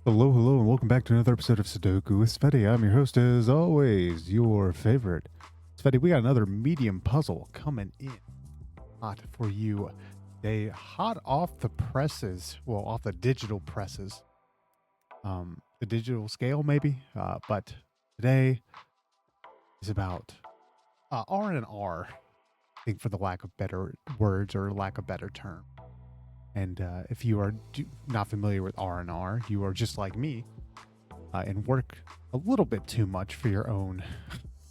Hello, hello, and welcome back to another episode of Sudoku with Tsvetii. I'm your host, as always, your favorite. Tsvetii, we got another medium puzzle coming in hot for you. They hot off the presses, well, off the digital presses, the digital scale maybe, but today is about R and R, I think for the lack of better words or lack of better term. And if you are not familiar with R&R, you are just like me and work a little bit too much for your own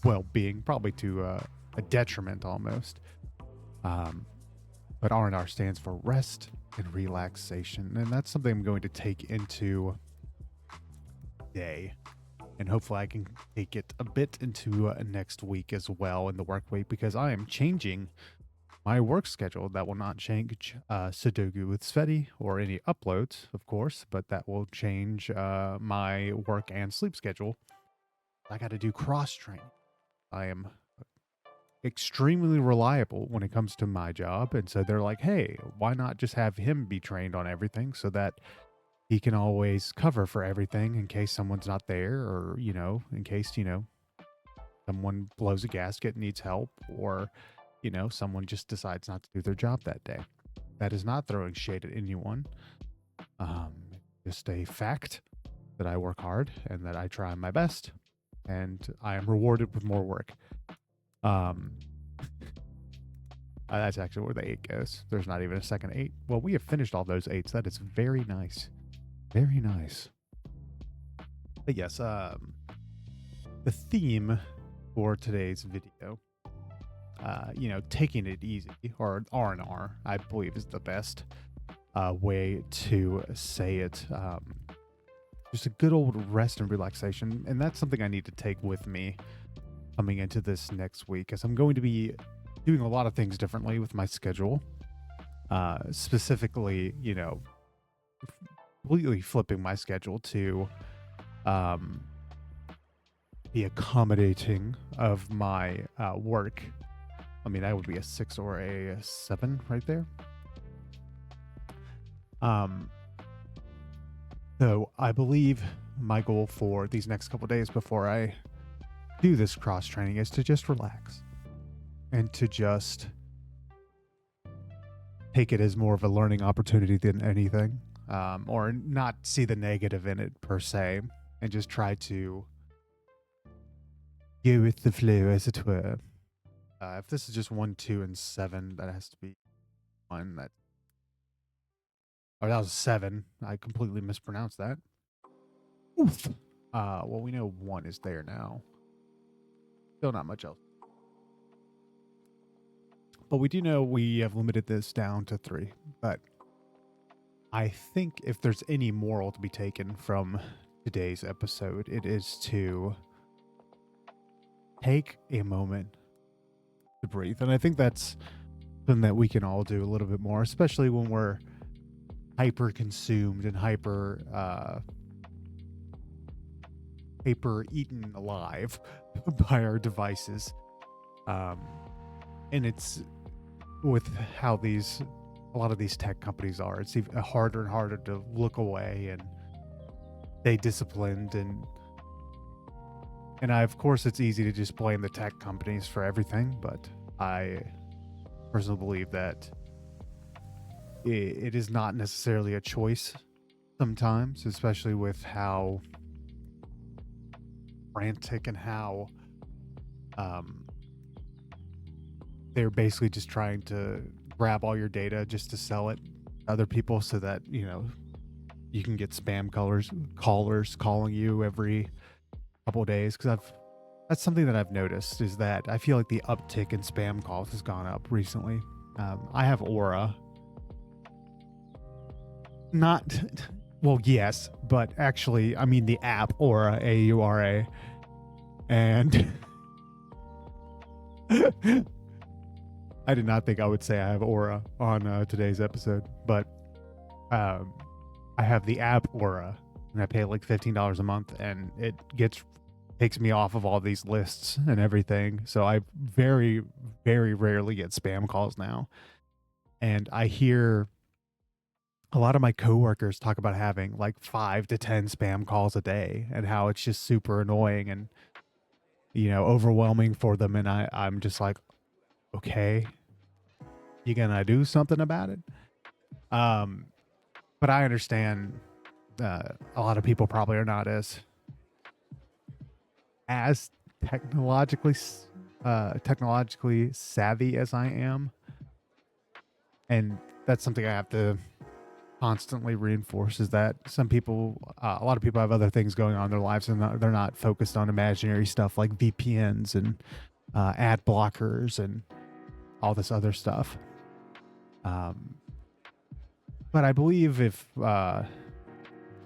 well-being, probably to a detriment almost. But R&R stands for rest and relaxation, and that's something I'm going to take into today. And hopefully I can take it a bit into next week as well in the work week, because I am changing my work schedule. That will not change Sudoku with Tsvetii or any uploads, of course, but that will change my work and sleep schedule. I got to do cross training. I am extremely reliable when it comes to my job. And so they're like, hey, why not just have him be trained on everything so that he can always cover for everything in case someone's not there, or, in case, someone blows a gasket and needs help, or someone just decides not to do their job that day. That is not throwing shade at anyone. Just a fact that I work hard and that I try my best, and I am rewarded with more work. That's actually where the 8 goes. There's not even a second 8. Well, we have finished all those 8s. That is very nice. Very nice. But yes, the theme for today's video, taking it easy, or R&R, I believe is the best way to say it. Just a good old rest and relaxation. And that's something I need to take with me coming into this next week, as I'm going to be doing a lot of things differently with my schedule. Specifically, completely flipping my schedule to be accommodating of my work. I mean, that would be a 6 or a 7 right there. So I believe my goal for these next couple days before I do this cross training is to just relax and to just take it as more of a learning opportunity than anything, or not see the negative in it per se, and just try to go with the flow, as it were. If this is just 1, 2, and 7, that has to be 1. That was 7. I completely mispronounced that. Oof. Well, we know 1 is there now. Still not much else. But we do know we have limited this down to 3. But I think if there's any moral to be taken from today's episode, it is to take a moment to breathe. And I think that's something that we can all do a little bit more, especially when we're hyper consumed and hyper eaten alive by our devices. And it's with how a lot of these tech companies are, it's even harder and harder to look away and stay disciplined. And of course, it's easy to just blame the tech companies for everything, but I personally believe that it is not necessarily a choice sometimes, especially with how frantic and how they're basically just trying to grab all your data just to sell it to other people, so that you can get spam callers calling you every couple of days. Because that's something that I've noticed, is that I feel like the uptick in spam calls has gone up recently. I have Aura. Not, well, yes, but actually, I mean the app Aura, AURA, and I did not think I would say I have Aura on today's episode, but I have the app Aura, and I pay like $15 a month, and it takes me off of all these lists and everything. So I very, very rarely get spam calls now. And I hear a lot of my coworkers talk about having like 5 to 10 spam calls a day and how it's just super annoying and, overwhelming for them. And I'm just like, okay, you gonna do something about it? Um, but I understand a lot of people probably are not as technologically technologically savvy as I am, and that's something I have to constantly reinforce, is that some people, a lot of people have other things going on in their lives, and they're not focused on imaginary stuff like VPNs and ad blockers and all this other stuff. But I believe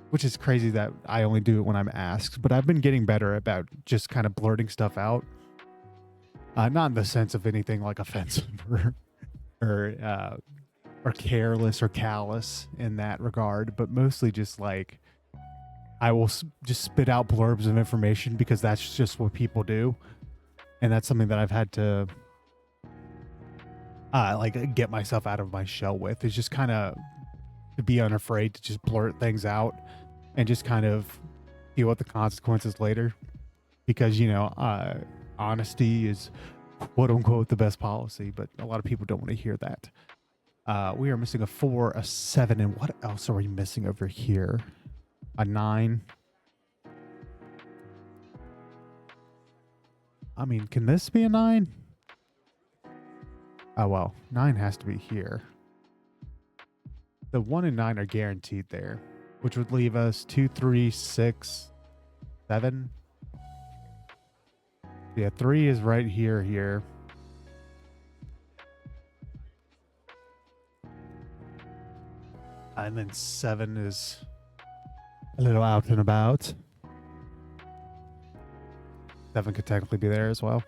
which is crazy that I only do it when I'm asked, but I've been getting better about just kind of blurting stuff out. Not in the sense of anything like offensive or, uh, or careless or callous in that regard, but mostly just like I will just spit out blurbs of information because that's just what people do. And that's something that I've had to like get myself out of my shell with, is just kind of to be unafraid to just blurt things out and just kind of deal with the consequences later, because honesty is quote unquote the best policy, but a lot of people don't want to hear that. We are missing a 4, a 7, and what else are we missing over here? A 9. I mean, can this be a 9? Oh well, 9 has to be here. The 1 and 9 are guaranteed there, which would leave us 2, 3, 6, 7. Yeah, 3 is right here. And then 7 is a little out and about. 7 could technically be there as well.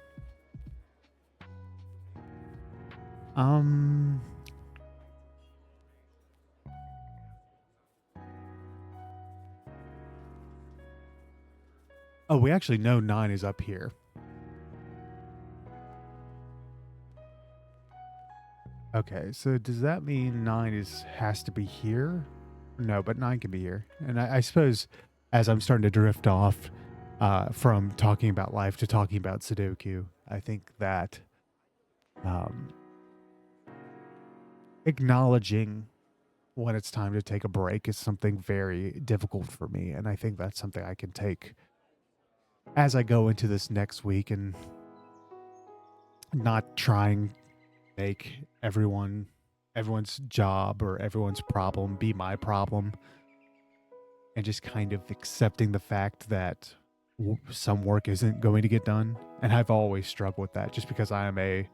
Oh, we actually know 9 is up here. Okay, so does that mean 9 has to be here? No, but 9 can be here. And I suppose as I'm starting to drift off from talking about life to talking about Sudoku, I think that acknowledging when it's time to take a break is something very difficult for me. And I think that's something I can take as I go into this next week, and not trying to make everyone's job or everyone's problem be my problem, and just kind of accepting the fact that some work isn't going to get done. And I've always struggled with that, just because I am a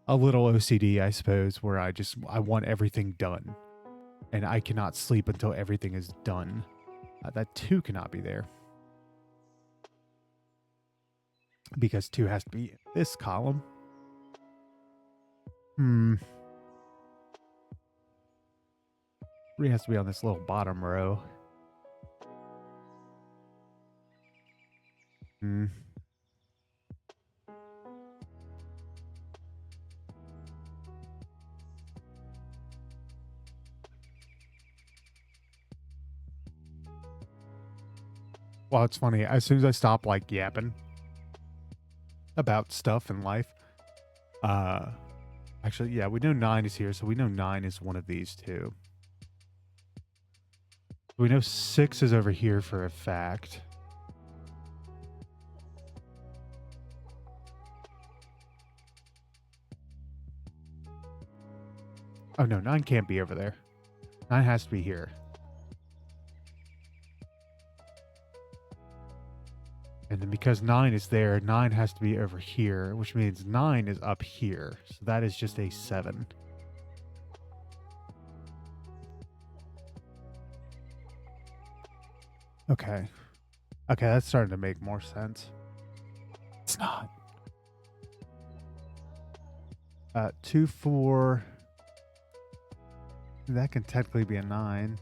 little OCD, I suppose, where I want everything done, and I cannot sleep until everything is done. That 2 cannot be there, because 2 has to be in this column. 3 has to be on this little bottom row. Well, it's funny. As soon as I stop like yapping about stuff in life, actually, yeah, we know 9 is here, so we know 9 is one of these two. We know 6 is over here for a fact. Oh no, 9 can't be over there. 9 has to be here. And then because 9 is there, 9 has to be over here, which means 9 is up here. So that is just a 7. Okay. Okay, that's starting to make more sense. It's not. 2, 4. That can technically be a 9.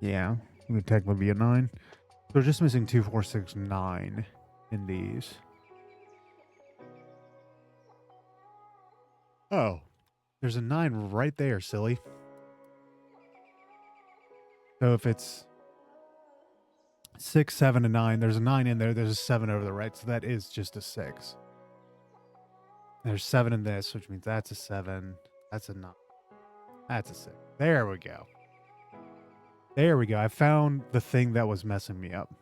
Yeah, it would technically be a 9. So we're just missing 2, 4, 6, 9 in these. Oh, there's a 9 right there, silly. So if it's 6, 7, and 9, there's a 9 in there. There's a 7 over the right. So that is just a 6. There's 7 in this, which means that's a 7. That's a 9. That's a 6. There we go. There we go. I found the thing that was messing me up.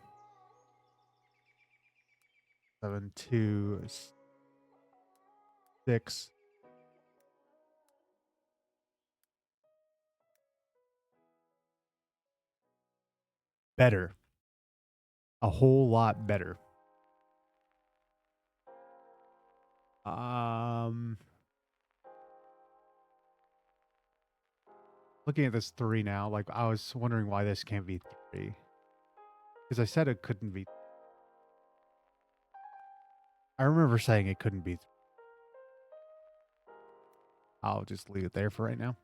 7, 2, 6. Better. A whole lot better. Looking at this 3 now, like I was wondering why this can't be 3. Because I said it couldn't be. I remember saying it couldn't be 3. I'll just leave it there for right now.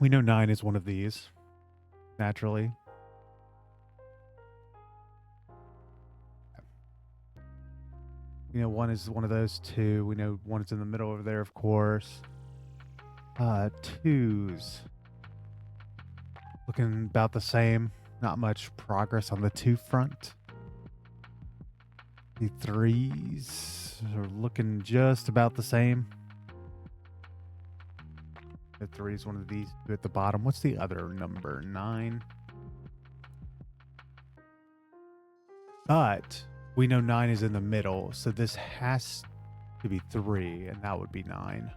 We know 9 is one of these, naturally. You know, 1 is one of those 2. We know 1 is in the middle over there, of course. 2s. Looking about the same. Not much progress on the 2 front. The 3s are looking just about the same. The 3 is one of these 2 at the bottom. What's the other number? 9. But we know 9 is in the middle, so this has to be 3, and that would be 9.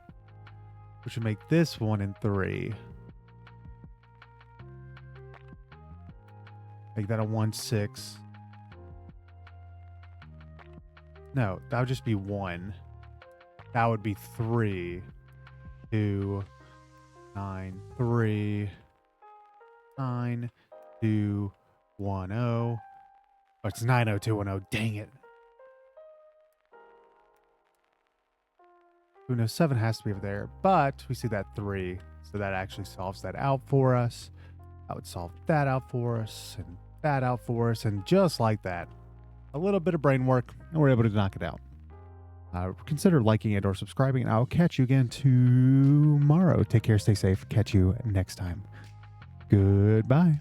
Which would make this 1 and 3. Make that a 1, 6. No, that would just be 1. That would be 3, 2, 9, 3, 9, 2, 1, 0. Oh, it's 90210. Dang it. We know 7 has to be over there, but we see that 3. So that actually solves that out for us. That would solve that out for us, and that out for us. And just like that, a little bit of brain work, and we're able to knock it out. Consider liking it or subscribing, and I'll catch you again tomorrow. Take care, stay safe. Catch you next time. Goodbye.